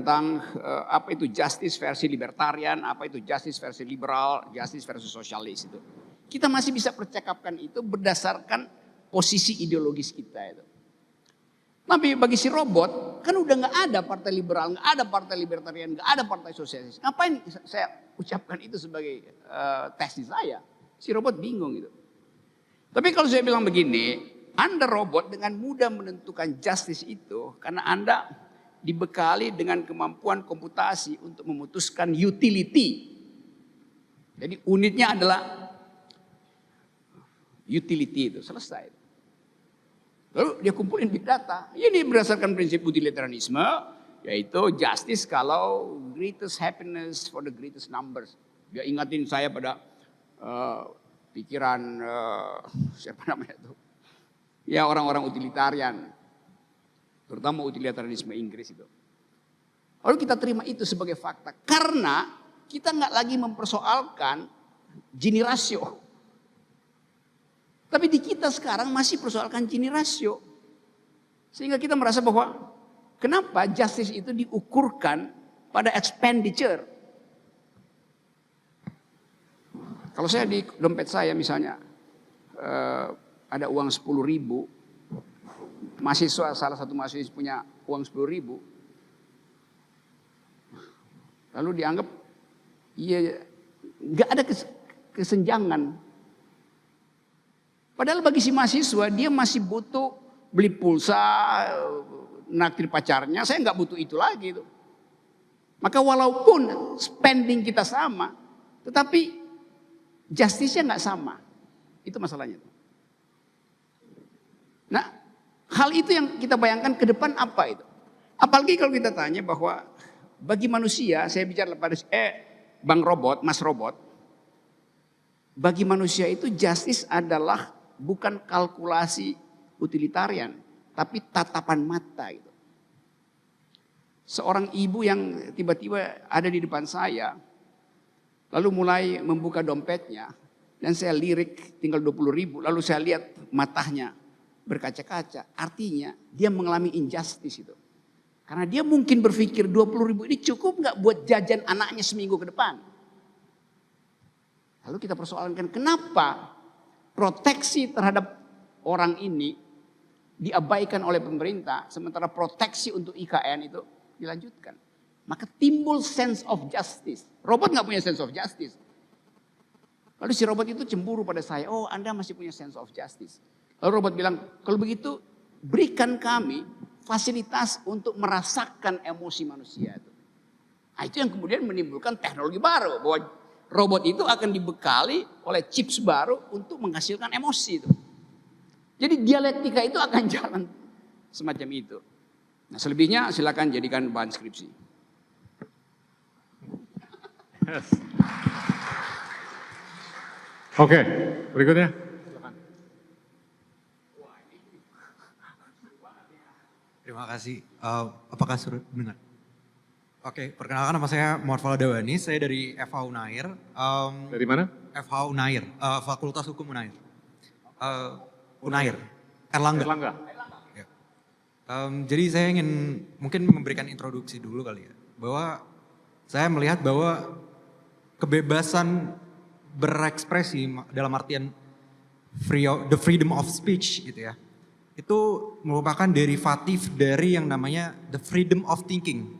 tentang apa itu justice versi libertarian, apa itu justice versi liberal, justice versi sosialis itu. Kita masih bisa percakapkan itu berdasarkan posisi ideologis kita itu. Tapi bagi si robot kan udah nggak ada partai liberal, nggak ada partai libertarian, nggak ada partai sosialis. Ngapain saya ucapkan itu sebagai tesis saya? Si robot bingung gitu. Tapi kalau saya bilang begini, Anda robot dengan mudah menentukan justice itu karena Anda dibekali dengan kemampuan komputasi untuk memutuskan utility. Jadi unitnya adalah utility itu, selesai. Lalu dia kumpulin big data. Ini berdasarkan prinsip utilitarianisme, yaitu justice kalau greatest happiness for the greatest numbers. Dia ingatin saya pada pikiran siapa namanya itu? Ya orang-orang utilitarian. Terutama utilitarianisme Inggris itu. Lalu kita terima itu sebagai fakta. Karena kita nggak lagi mempersoalkan Gini rasio. Tapi di kita sekarang masih persoalkan Gini rasio. Sehingga kita merasa bahwa kenapa justice itu diukurkan pada expenditure. Kalau saya di dompet saya misalnya ada uang 10.000. Mahasiswa, salah satu mahasiswa punya uang 10.000. Lalu dianggap iya nggak ada kesenjangan. Padahal bagi si mahasiswa dia masih butuh beli pulsa, naktir pacarnya. Saya nggak butuh itu lagi itu. Maka walaupun spending kita sama, tetapi justice-nya nggak sama. Itu masalahnya. Nah, hal itu yang kita bayangkan ke depan apa itu? Apalagi kalau kita tanya bahwa bagi manusia, saya bicara pada Bang Robot, Mas Robot. Bagi manusia itu justice adalah bukan kalkulasi utilitarian, tapi tatapan mata itu. Seorang ibu yang tiba-tiba ada di depan saya, lalu mulai membuka dompetnya, dan saya lirik tinggal 20.000, lalu saya lihat matanya berkaca-kaca, artinya dia mengalami injustice itu. Karena dia mungkin berpikir 20.000 ini cukup nggak buat jajan anaknya seminggu ke depan. Lalu kita persoalkan kenapa proteksi terhadap orang ini diabaikan oleh pemerintah, sementara proteksi untuk IKN itu dilanjutkan. Maka timbul sense of justice. Robot nggak punya sense of justice. Lalu si robot itu cemburu pada saya, oh Anda masih punya sense of justice. Lalu robot bilang, kalau begitu berikan kami fasilitas untuk merasakan emosi manusia itu. Nah, itu yang kemudian menimbulkan teknologi baru. Bahwa robot itu akan dibekali oleh chips baru untuk menghasilkan emosi itu. Jadi dialektika itu akan jalan semacam itu. Nah selebihnya silakan jadikan bahan skripsi. Yes. Oke, berikutnya. Terima kasih. Apakah sudah benar? Oke, perkenalkan nama saya Muhammad Faladawani. Saya dari FH Unair. Dari mana? FH Unair, Fakultas Hukum Unair. Unair, Erlangga. Erlangga. Ya. Jadi saya ingin mungkin memberikan introduksi dulu kali ya. Bahwa saya melihat bahwa kebebasan berekspresi dalam artian the freedom of speech gitu ya. Itu merupakan derivatif dari yang namanya the freedom of thinking.